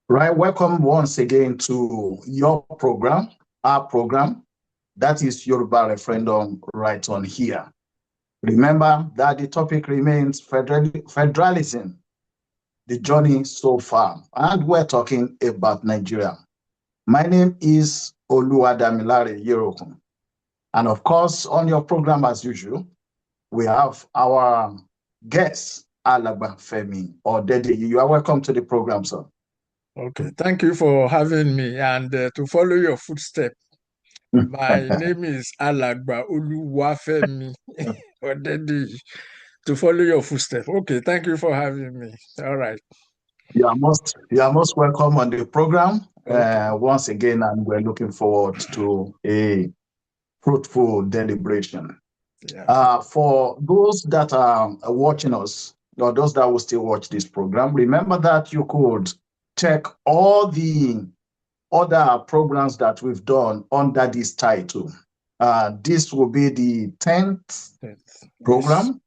Right, welcome once again to your program, our program, that is Yoruba Referendum right on here. Remember that the topic remains federalism, the journey so far, and we're talking about Nigeria. My name is Oluwadamilare Yerokun, and of course, on your program as usual, we have our guest, Alagba Femi Odede. You are welcome to the program, sir. Okay, thank you for having me. And to follow your footsteps, my name is Alagba Oluwafemi Odedi. To follow your footsteps. Okay, thank you for having me. All right. You are most welcome on the program Okay. once again, and we're looking forward to a fruitful deliberation. Yeah. For those that are watching us, or those that will still watch this program, remember that you could check all the other programs that we've done under this title. This will be the 10th Yes. program.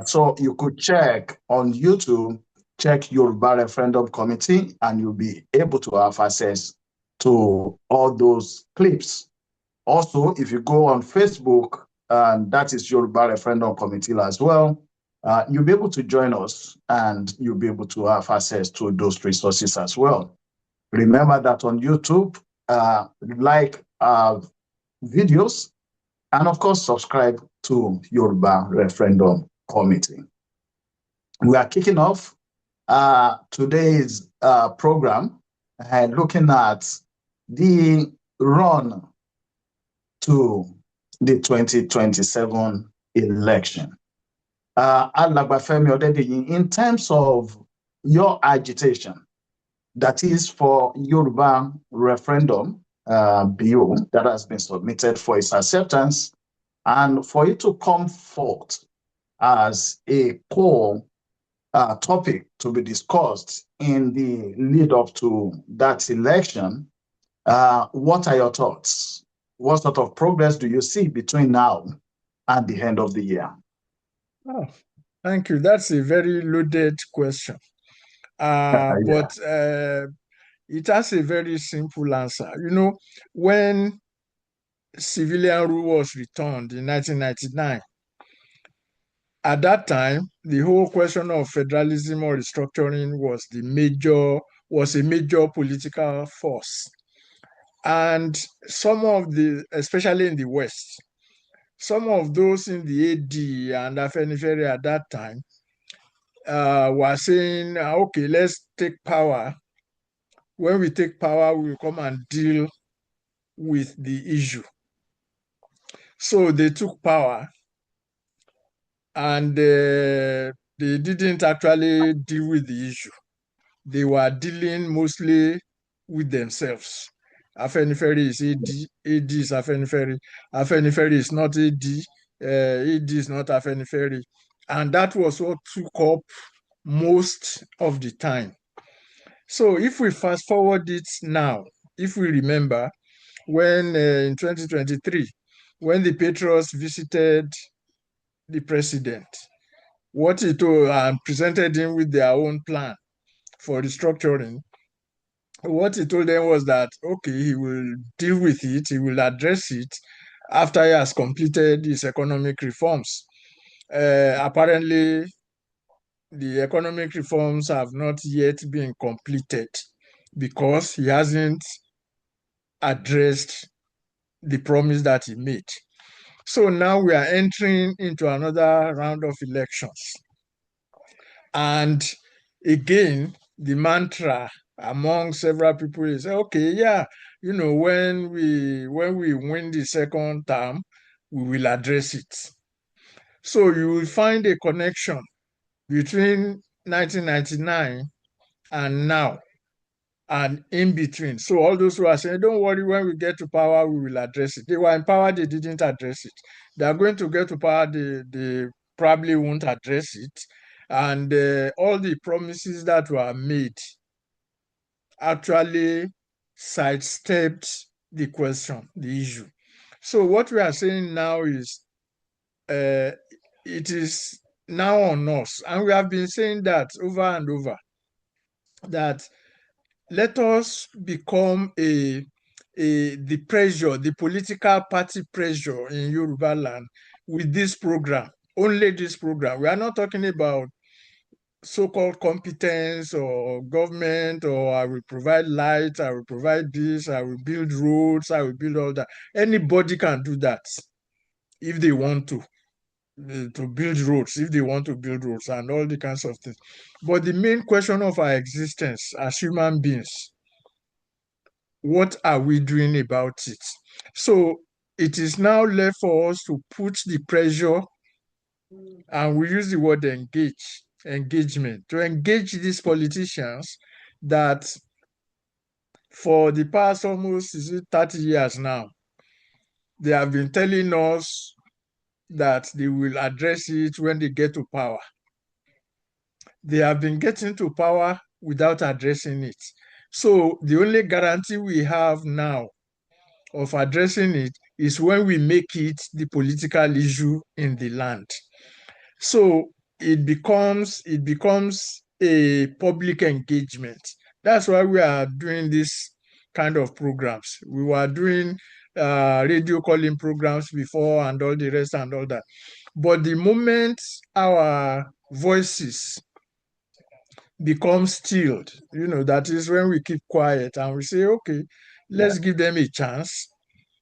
So you could check on YouTube, check Yoruba Referendum Committee, and you'll be able to have access to all those clips. Also, if you go on Facebook, and that is Yoruba Referendum Committee as well, you'll be able to join us and you'll be able to have access to those resources as well. Remember that on YouTube, like videos, and of course, subscribe to Yoruba Referendum Committee. We are kicking off today's program and looking at the run to the 2027 election. Alagbafemi Odedeyin, in terms of your agitation, that is for Yoruba referendum bill that has been submitted for its acceptance, and for it to come forth as a core topic to be discussed in the lead up to that election. What are your thoughts? What sort of progress do you see between now and the end of the year? Oh, thank you. That's a very loaded question. Yeah. But it has a very simple answer. When civilian rule was returned in 1999, at that time, the whole question of federalism or restructuring was a major political force. And some of the, especially in the West, some of those in the AD and Afenifere at that time were saying, okay, let's take power. When we take power, we'll come and deal with the issue. So they took power and they didn't actually deal with the issue. They were dealing mostly with themselves. Afenifere is AD, AD is Afenifere, Afenifere is not AD, AD is not Afenifere. And that was what took up most of the time. So if we fast forward it now, if we remember when in 2023, when the Patriots visited the president, what he told and presented him with their own plan for restructuring, what he told them was that, okay, he will deal with it, he will address it after he has completed his economic reforms. Apparently, the economic reforms have not yet been completed because he hasn't addressed the promise that he made. So now we are entering into another round of elections. And again, the mantra among several people is, okay, yeah, when we win the second term, we will address it. So you will find a connection between 1999 and now and in between. So all those who are saying, don't worry, when we get to power, we will address it. They were in power, they didn't address it. They are going to get to power, they probably won't address it. And all the promises that were made actually sidestepped the question, the issue. So what we are saying now is uh, it is now on us. And we have been saying that over and over, that let us become the pressure, the political party pressure in Yoruba land with this program, only this program. We are not talking about so-called competence or government, or I will provide light, I will provide this, I will build roads, I will build all that. Anybody can do that if they want to build roads, if they want to build roads and all the kinds of things. But the main question of our existence as human beings, what are we doing about it? So it is now left for us to put the pressure, and we use the word engagement, to engage these politicians that for the past almost 30 years now, they have been telling us that they will address it when they get to power. They have been getting to power without addressing it. So the only guarantee we have now of addressing it is when we make it the political issue in the land. So it becomes a public engagement. That's why we are doing this kind of programs. We were doing radio calling programs before and all the rest and all that. But the moment our voices become stilled, that is when we keep quiet and we say, okay, Yeah. let's give them a chance.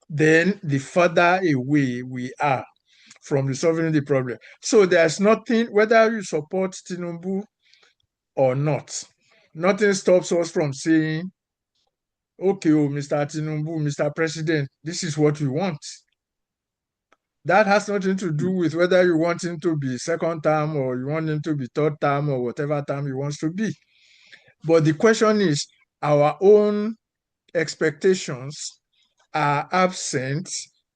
Then the further away we are from resolving the problem. So there's nothing, whether you support Tinubu or not, nothing stops us from saying, okay, oh, Mr. Tinubu, Mr. President, this is what we want. That has nothing to do with whether you want him to be second term or you want him to be third term or whatever term he wants to be. But the question is, our own expectations are absent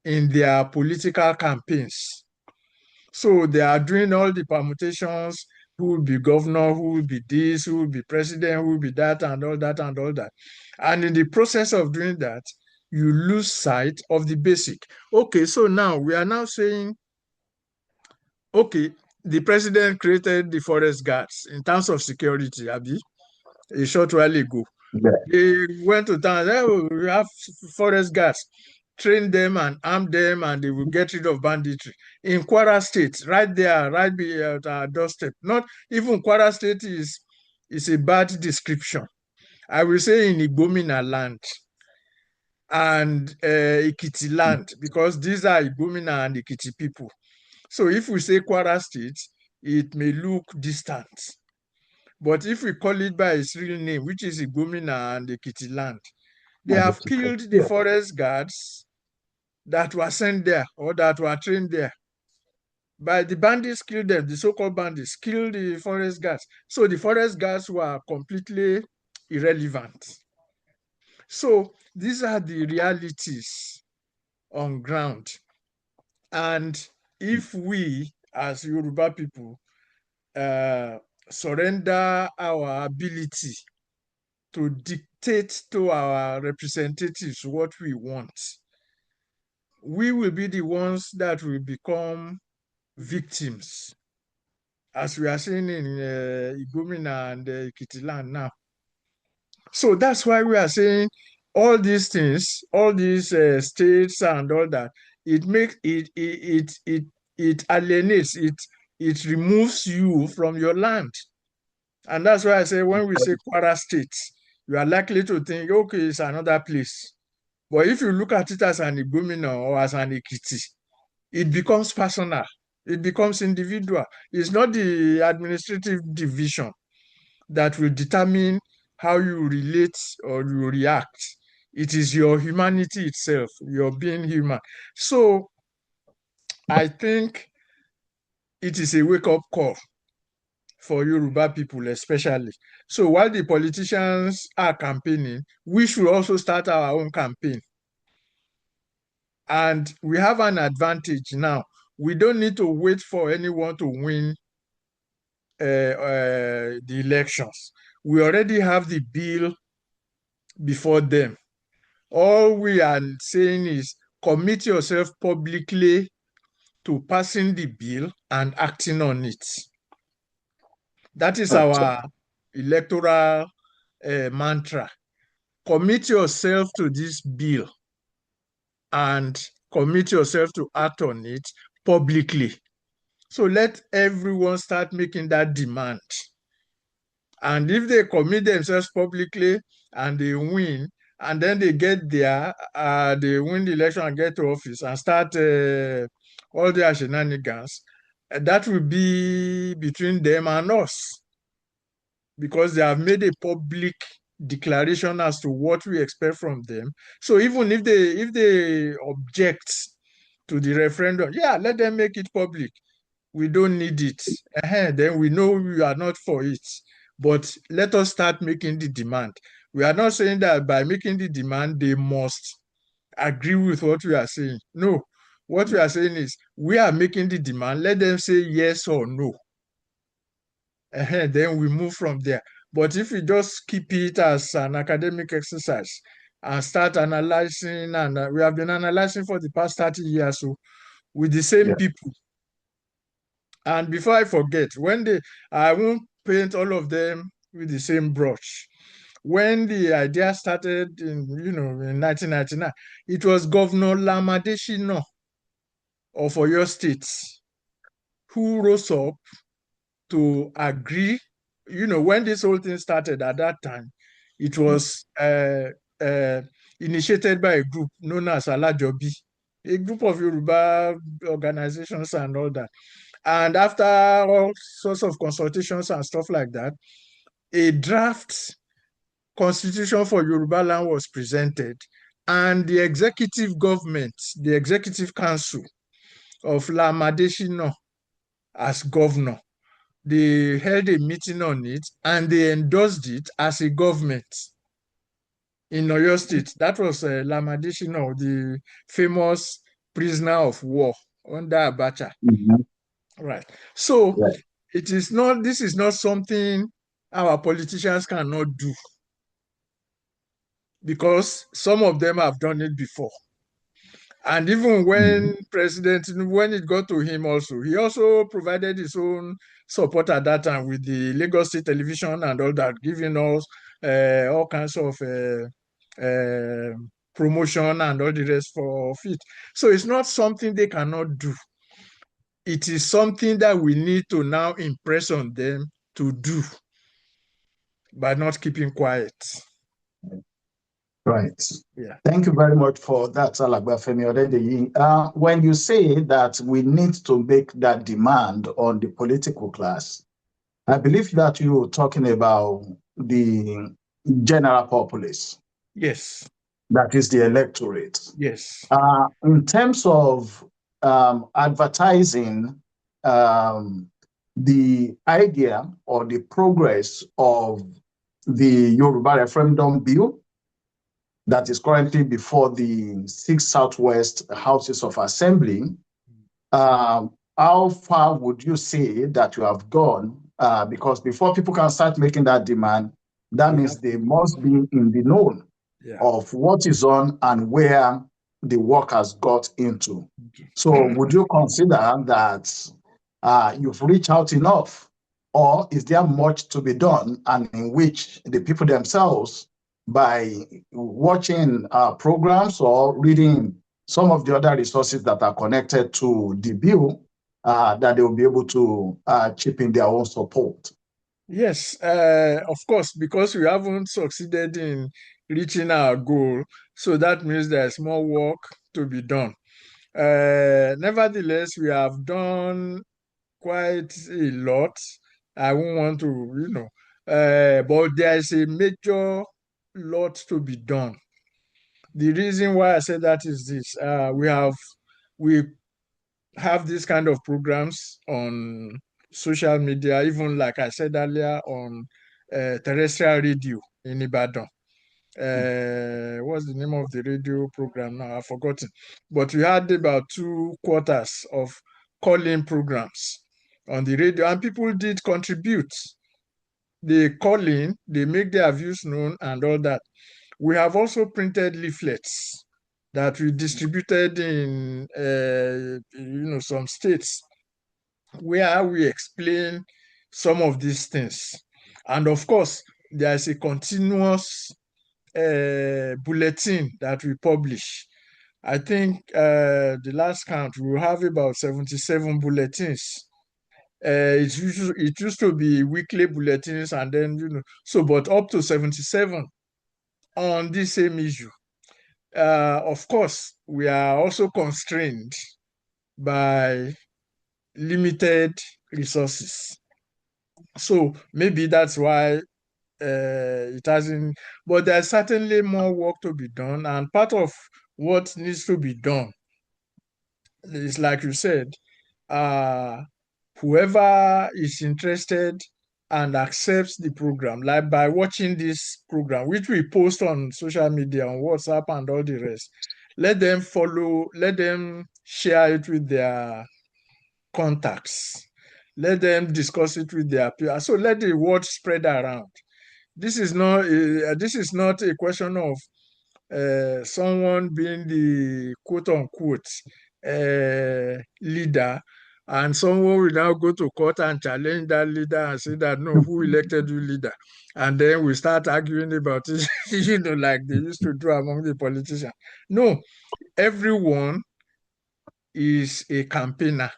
in their political campaigns. So they are doing all the permutations, who will be governor, who will be this, who will be president, who will be that, and all that, and all that. And in the process of doing that, you lose sight of the basic. Okay, so now we are now saying, okay, the president created the forest guards in terms of security, Abi, a short while ago. Yeah. They went to town, oh, we have forest guards, train them and arm them, and they will get rid of banditry. In Kwara State, right there, right at our doorstep. Not even Kwara State is a bad description. I will say in Igbomina land and Ikiti land, because these are Igbomina and Ikiti people. So if we say Kwara State, it may look distant. But if we call it by its real name, which is Igbomina and Ekiti land, they have killed the Yeah. forest guards that were sent there or that were trained there. By the bandits killed them, the so-called bandits killed the forest guards. So the forest guards were completely irrelevant. So these are the realities on ground. And if we, as Yoruba people, uh, surrender our ability to dictate to our representatives what we want, we will be the ones that will become victims, as we are seeing in Igomina and Ikitiland now. So that's why we are saying all these things, all these states and all that. It makes it alienates it removes you from your land, and that's why I say when we say Kwara State, you are likely to think, okay, it's another place. But if you look at it as an Igomina or as an Ekiti, it becomes personal. It becomes individual. It's not the administrative division that will determine how you relate or you react. It is your humanity itself, your being human. So I think it is a wake-up call for Yoruba people especially. So while the politicians are campaigning, we should also start our own campaign. And we have an advantage now. We don't need to wait for anyone to win the elections. We already have the bill before them. All we are saying is commit yourself publicly to passing the bill and acting on it. That is So, our electoral mantra. Commit yourself to this bill and commit yourself to act on it publicly. So let everyone start making that demand. And if they commit themselves publicly and they win, and then they get there, they win the election and get to office and start all their shenanigans, that will be between them and us, because they have made a public declaration as to what we expect from them. So even if they object to the referendum, yeah, let them make it public. We don't need it. Then we know we are not for it. But let us start making the demand. We are not saying that by making the demand, they must agree with what we are saying. No. What we are saying is we are making the demand. Let them say yes or no. Then we move from there. But if we just keep it as an academic exercise and start analyzing, and we have been analyzing for the past 30 years so with the same people. And before I forget, I won't paint all of them with the same brush. When the idea started in 1999, it was Governor Lamadeshino of Oyo State who rose up to agree. When this whole thing started at that time, it was initiated by a group known as Alajobi, a group of Yoruba organizations and all that. And after all sorts of consultations and stuff like that, a draft constitution for Yoruba land was presented, and the executive government, the executive council of Lamadeshino as governor, they held a meeting on it and they endorsed it as a government in Oyo State. That was Lamadeshino, the famous prisoner of war under Abacha. Right. So this is not something our politicians cannot do, because some of them have done it before. And even when when it got to him also, he also provided his own support at that time with the Lagos State Television and all that, giving us all kinds of promotion and all the rest for it. So it's not something they cannot do. It is something that we need to now impress on them to do by not keeping quiet. Right. Yeah. Thank you very much for that, Alagba Femi Odedeyi. When you say that we need to make that demand on the political class, I believe that you're talking about the general populace. Yes. That is the electorate. Yes. In terms of advertising the idea or the progress of the Yoruba Referendum bill that is currently before the 6 Southwest Houses of Assembly, how far would you say that you have gone? Because before people can start making that demand, that means they must be in the known of what is on and where the work has got into. So would you consider that you've reached out enough, or is there much to be done, and in which the people themselves, by watching programs or reading some of the other resources that are connected to the bill, that they will be able to chip in their own support? Yes, of course, because we haven't succeeded in reaching our goal, so that means there's more work to be done. Nevertheless, we have done quite a lot. I won't want to, but there is a major lot to be done. The reason why I say that is this: we have this kind of programs on social media, even like I said earlier, on terrestrial radio in Ibadan. What's the name of the radio program now? I've forgotten. But we had about 2 quarters of call-in programs on the radio, and people did contribute. They call in, they make their views known and all that. We have also printed leaflets that we distributed in some states, where we explain some of these things. And of course, there's a continuous bulletin that we publish. I think the last count, we will have about 77 bulletins. It used to be weekly bulletins, and then, so, but up to 77 on this same issue. Of course, we are also constrained by limited resources. So maybe that's why it hasn't, but there's certainly more work to be done. And part of what needs to be done is, like you said, uh, whoever is interested and accepts the program, like by watching this program, which we post on social media, on WhatsApp and all the rest, let them follow, let them share it with their contacts, let them discuss it with their peers. So let the word spread around. This is not a question of someone being the quote unquote leader, and someone will now go to court and challenge that leader and say that no, who elected you leader? And then we start arguing about it, like they used to do among the politicians. No, everyone is a campaigner.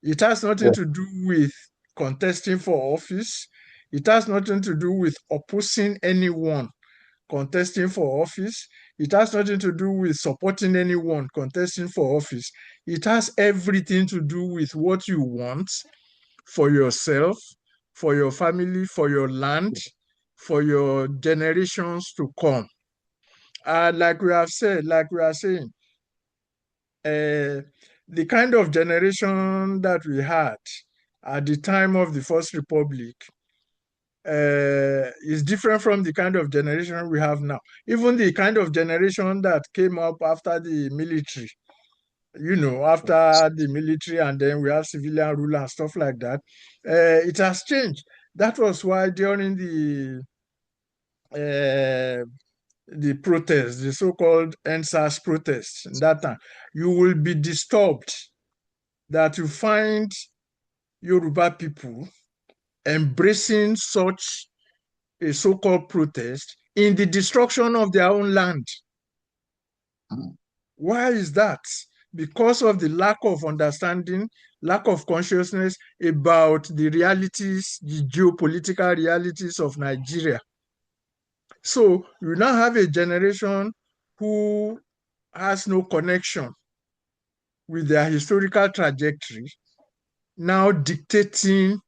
It has nothing to do with contesting for office. It has nothing to do with opposing anyone contesting for office. It has nothing to do with supporting anyone contesting for office. It has everything to do with what you want for yourself, for your family, for your land, for your generations to come. Like we have said, like we are saying, the kind of generation that we had at the time of the First Republic is different from the kind of generation we have now. Even the kind of generation that came up after the military, after the military, and then we have civilian rule and stuff like that, it has changed. That was why during the protests, the so-called NSAS protests, in that time, you will be disturbed that you find Yoruba people embracing such a so-called protest in the destruction of their own land. Why is that? Because of the lack of understanding, lack of consciousness about the realities, the geopolitical realities of Nigeria. So you now have a generation who has no connection with their historical trajectory, now dictating,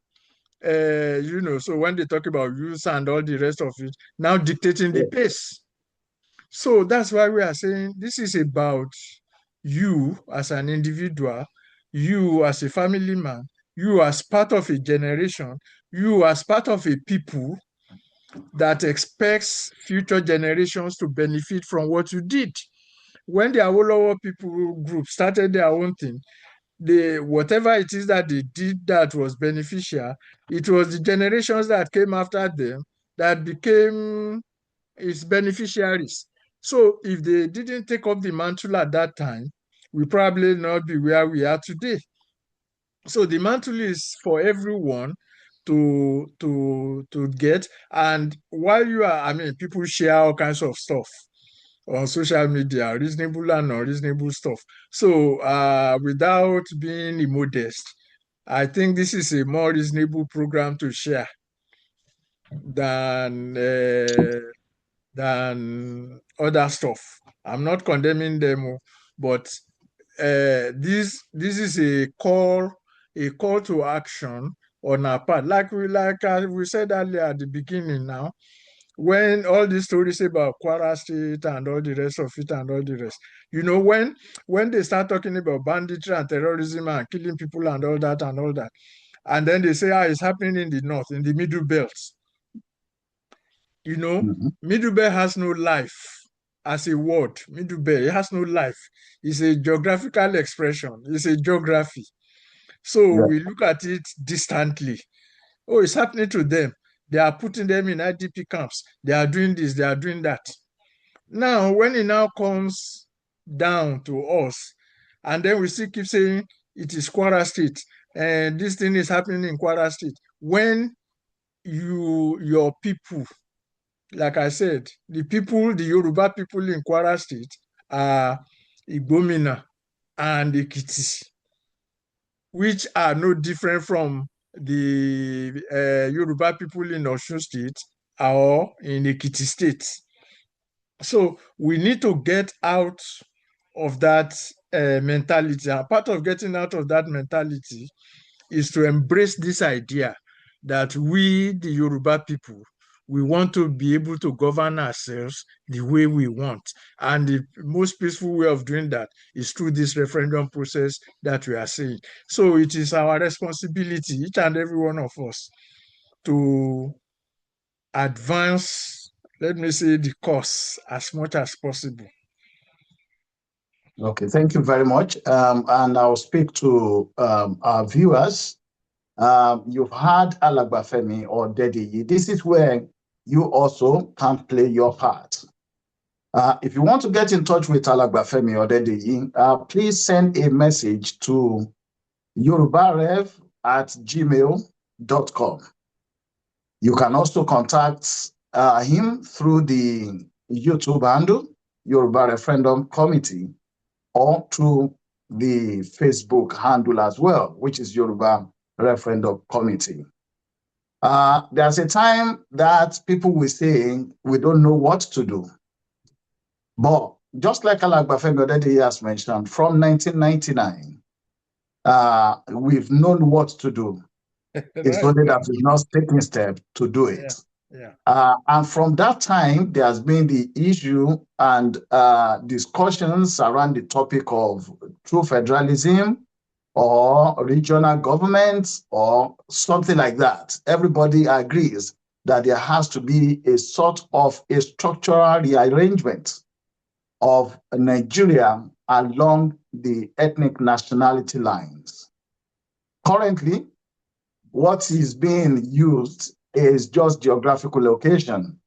so when they talk about youth and all the rest of it, now dictating the pace. So that's why we are saying this is about you as an individual, you as a family man, you as part of a generation, you as part of a people that expects future generations to benefit from what you did. When the Awolowo people group started their own thing, whatever it is that they did that was beneficial, it was the generations that came after them that became its beneficiaries. So if they didn't take up the mantle at that time, we probably not be where we are today. So the mantle is for everyone to get. And while you are, people share all kinds of stuff on social media, reasonable and unreasonable stuff. So without being immodest, I think this is a more reasonable program to share than other stuff. I'm not condemning them, but this is a call to action on our part. Like we said earlier at the beginning now, when all these stories about Kwara State and all the rest of it and all the rest, when they start talking about banditry and terrorism and killing people and all that, and then they say, it's happening in the north, in the middle belt. Middle belt has no life as a word. Middle belt, it has no life. It's a geographical expression. It's a geography. So we look at it distantly. Oh, it's happening to them. They are putting them in IDP camps. They are doing this, they are doing that. Now, when it now comes down to us, and then we still keep saying it is Kwara State, and this thing is happening in Kwara State, when your people, like I said, the Yoruba people in Kwara State are Igbomina and Ekiti, which are no different from the Yoruba people in Osun State or in Ekiti State. So we need to get out of that mentality. And part of getting out of that mentality is to embrace this idea that we, the Yoruba people, we want to be able to govern ourselves the way we want. And the most peaceful way of doing that is through this referendum process that we are seeing. So it is our responsibility, each and every one of us, to advance, let me say, the cause as much as possible. Okay, thank you very much. And I'll speak to our viewers. You've had Alagbafemi or Dediyi. This is where you also can play your part. If you want to get in touch with Alagbafemi or Dediyi, please send a message to yorubaref@gmail.com. You can also contact him through the YouTube handle, Yoruba Referendum Committee, or through the Facebook handle as well, which is Yoruba Referendum Committee. There's a time that people will say, we don't know what to do. But just like Alagbafemi already has mentioned, from 1999, we've known what to do. It's Right. only that we've not taken steps to do it. Yeah. And from that time, there has been the issue and discussions around the topic of true federalism or regional governments or something like that. Everybody agrees that there has to be a sort of a structural rearrangement of Nigeria along the ethnic nationality lines. Currently, what is being used is just geographical location,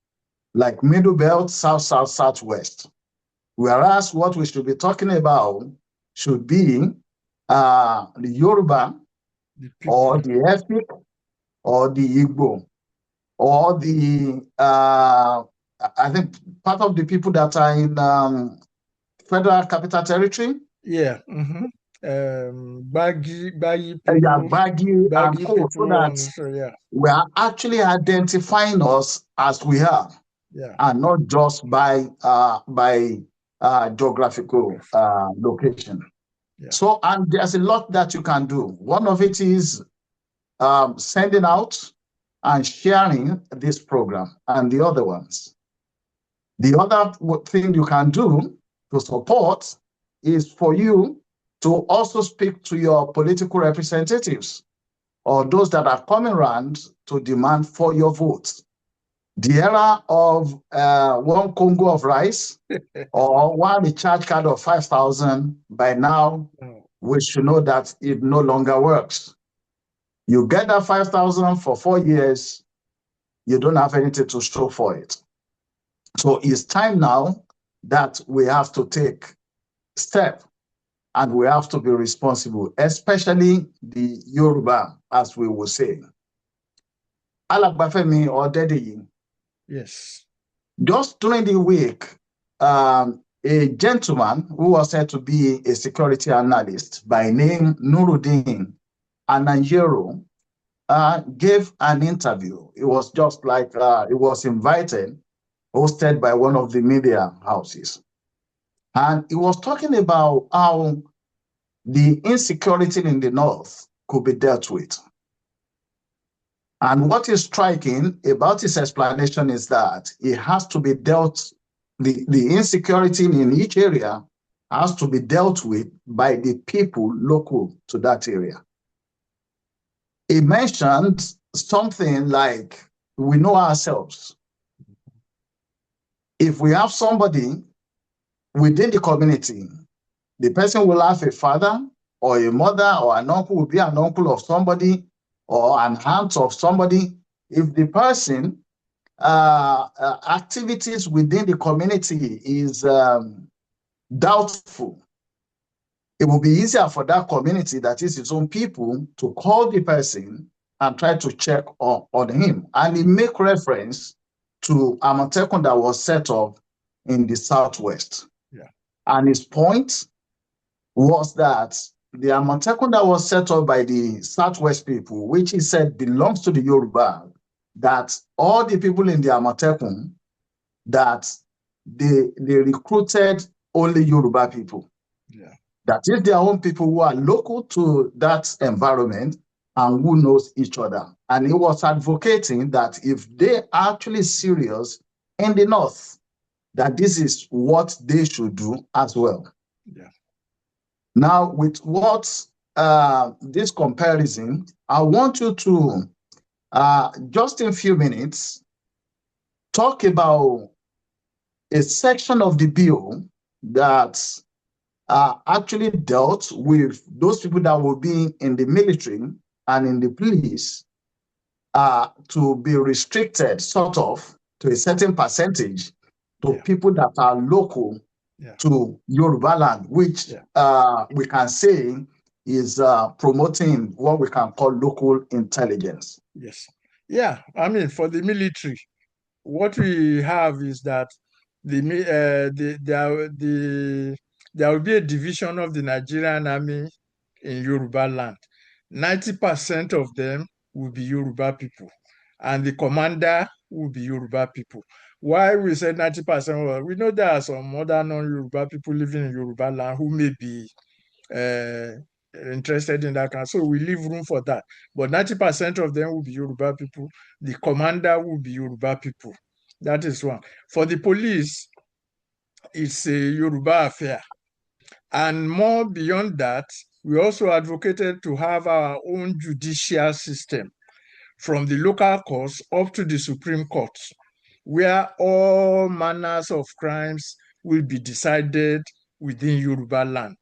like Middle Belt, South, South, Southwest. Whereas what we should be talking about should be the Yoruba, or the Efik, or the Igbo, or the, I think part of the people that are in Federal Capital Territory. Yeah. Mm-hmm. Baggy Yeah, people, Baggy and Co. So that yeah. we are actually identifying us as we are. Yeah. And not just by geographical location. Yeah. So, and there's a lot that you can do. One of it is sending out and sharing this program, and the other ones. The other thing you can do to support is for you to also speak to your political representatives or those that are coming around to demand for your votes. The era of 1 Congo of rice or one recharge card of 5,000, by now, we should know that it no longer works. You get that 5,000 for 4 years, you don't have anything to show for it. So it's time now that we have to take step and we have to be responsible, especially the Yoruba, as we will say. Alagbafemi or Dediyi. Yes. Just during the week, a gentleman who was said to be a security analyst by name Nuruddin Ananjero gave an interview. It was just like it was invited, hosted by one of the media houses. And he was talking about how the insecurity in the North could be dealt with. And what is striking about his explanation is that it has to be dealt, the insecurity in each area has to be dealt with by the people local to that area. He mentioned something like, we know ourselves. If we have somebody within the community, the person will have a father or a mother or an uncle will be an uncle of somebody or an aunt of somebody. If the person activities within the community is doubtful, it will be easier for that community, that is its own people, to call the person and try to check on him. And he make reference to Amotekun that was set up in the Southwest. Yeah. And his point was that the Amotekun that was set up by the Southwest people, which he said belongs to the Yoruba, that all the people in the Amotekun, that they recruited only Yoruba people. Yeah. That is their own people who are local to that environment and who knows each other. And he was advocating that if they are actually serious in the North, that this is what they should do as well. Yeah. Now, with what this comparison, I want you to just in a few minutes talk about a section of the bill that actually dealt with those people that will be in the military and in the police to be restricted, sort of, to a certain percentage to people that are local to Yoruba land, which we can say is promoting what we can call local intelligence. Yes. Yeah. I mean, for the military, what we have is that there will be a division of the Nigerian army in Yoruba land. 90% of them will be Yoruba people, and the commander will be Yoruba people. Why we said 90%? Well, we know there are some other non-Yoruba people living in Yoruba land who may be interested in that kind. So we leave room for that. But 90% of them will be Yoruba people. The commander will be Yoruba people. That is one. For the police, it's a Yoruba affair. And more beyond that, we also advocated to have our own judicial system from the local courts up to the Supreme Court, where all manners of crimes will be decided within Yoruba land,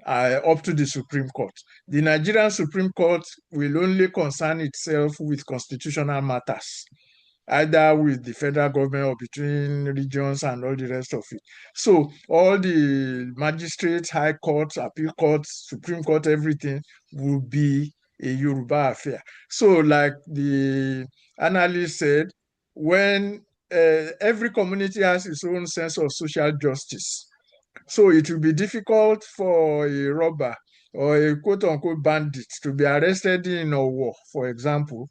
up to the Supreme Court. The Nigerian Supreme Court will only concern itself with constitutional matters, either with the federal government or between regions and all the rest of it. So all the magistrates, high courts, appeal courts, Supreme Court, everything will be a Yoruba affair. So like the analyst said, when every community has its own sense of social justice, so it will be difficult for a robber or a quote-unquote bandit to be arrested in a war, for example,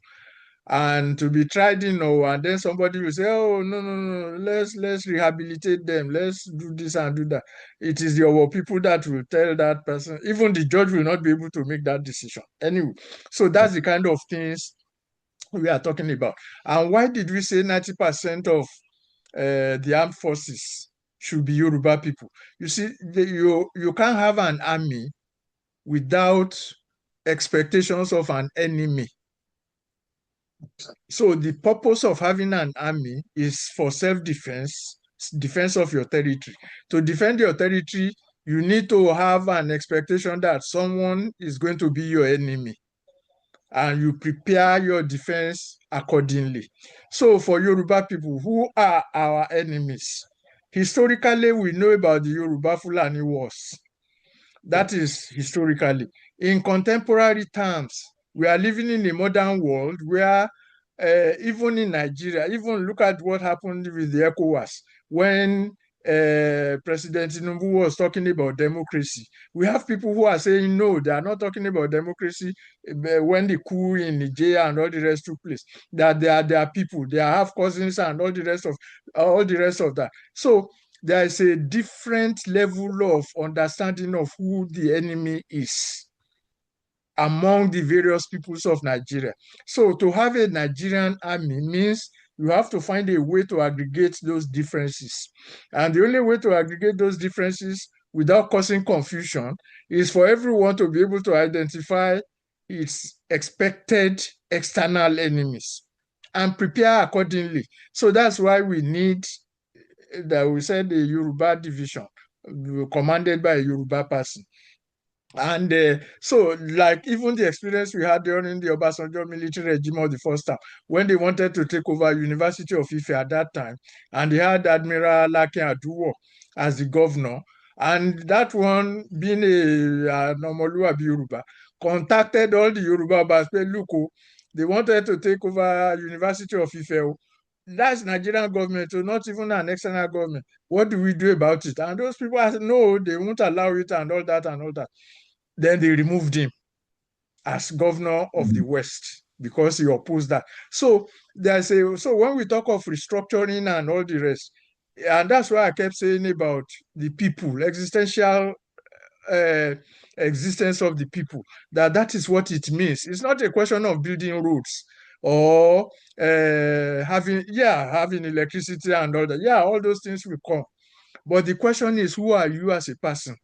and to be tried in Owo, and then somebody will say, oh, no, let's rehabilitate them, let's do this and do that. It is the Owo people that will tell that person. Even the judge will not be able to make that decision. Anyway, so that's the kind of things we are talking about. And why did we say 90% of the armed forces should be Yoruba people? You see, you can't have an army without expectations of an enemy. So the purpose of having an army is for self-defense, defense of your territory. To defend your territory, you need to have an expectation that someone is going to be your enemy, and you prepare your defense accordingly. So for Yoruba people, who are our enemies? Historically, we know about the Yoruba Fulani Wars. That is historically. In contemporary terms, we are living in a modern world where even in Nigeria, even look at what happened with the ECOWAS when President Tinubu was talking about democracy. We have people who are saying no, they are not talking about democracy when the coup in Nigeria and all the rest took place. That they are people, they have cousins and all the rest of that. So there is a different level of understanding of who the enemy is among the various peoples of Nigeria. So to have a Nigerian army means you have to find a way to aggregate those differences. And the only way to aggregate those differences without causing confusion is for everyone to be able to identify its expected external enemies and prepare accordingly. So that's why we need that we said the Yoruba division commanded by a Yoruba person. And so, like, even the experience we had during the Obasanjo military regime of the first time, when they wanted to take over University of Ife at that time, and they had Admiral Lakin Aduwo as the governor, and that one, being a Nomoluabi Yoruba, contacted all the Yoruba Obas, look, They wanted to take over University of Ife. That's Nigerian government, not even an external government. What do we do about it? And those people said, no, they won't allow it and all that and all that. Then they removed him as governor of the West because he opposed that. So so when we talk of restructuring and all the rest, and that's why I kept saying about the people, existential existence of the people, that is what it means. It's not a question of building roads or having electricity and all that. Yeah, all those things will come. But the question is, who are you as a person?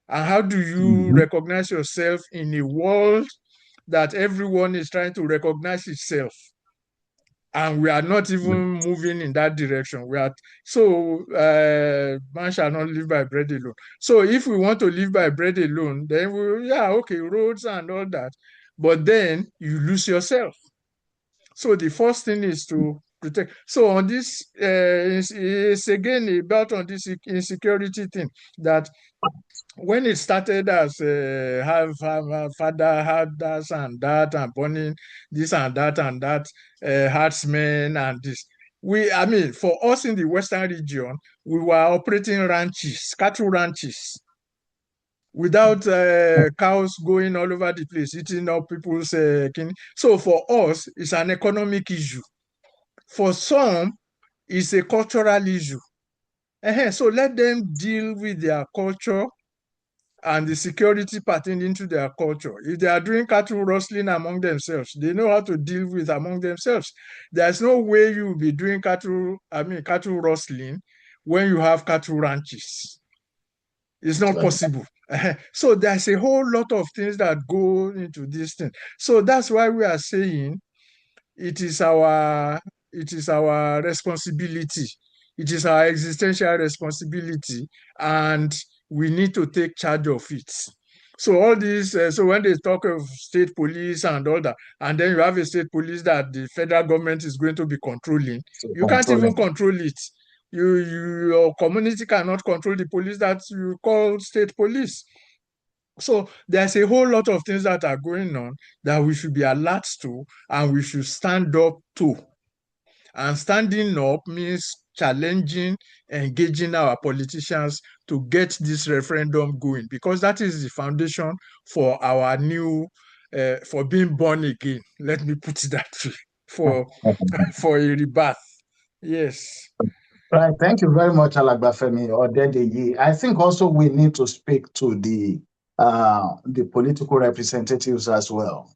And how do you recognize yourself in a world that everyone is trying to recognize itself? And we are not even moving in that direction. Man shall not live by bread alone. So if we want to live by bread alone, then roads and all that. But then you lose yourself. So the first thing is to protect. So on this, is again about on this insecurity thing that when it started as father had this and that and burning this and that herdsmen and this. For us in the Western region, we were operating ranches, cattle ranches, without cows going all over the place, eating up people's kidney. So for us, it's an economic issue. For some, it's a cultural issue. So let them deal with their culture and the security pertaining to their culture. If they are doing cattle rustling among themselves, they know how to deal with among themselves. There's no way you will be doing cattle rustling when you have cattle ranches. It's not possible. So there's a whole lot of things that go into this thing. So that's why we are saying it is our responsibility. It is our existential responsibility, and we need to take charge of it. So all these, so when they talk of state police and all that, and then you have a state police that the federal government is going to be controlling, you can't even control it. Your community cannot control the police that you call state police. So there's a whole lot of things that are going on that we should be alert to and we should stand up to. And standing up means challenging, engaging our politicians to get this referendum going, because that is the foundation for our new, for being born again. Let me put it that way, for a rebirth. Yes. Right. Thank you very much, Alagbafemi Odedeyi. I think also we need to speak to the political representatives as well.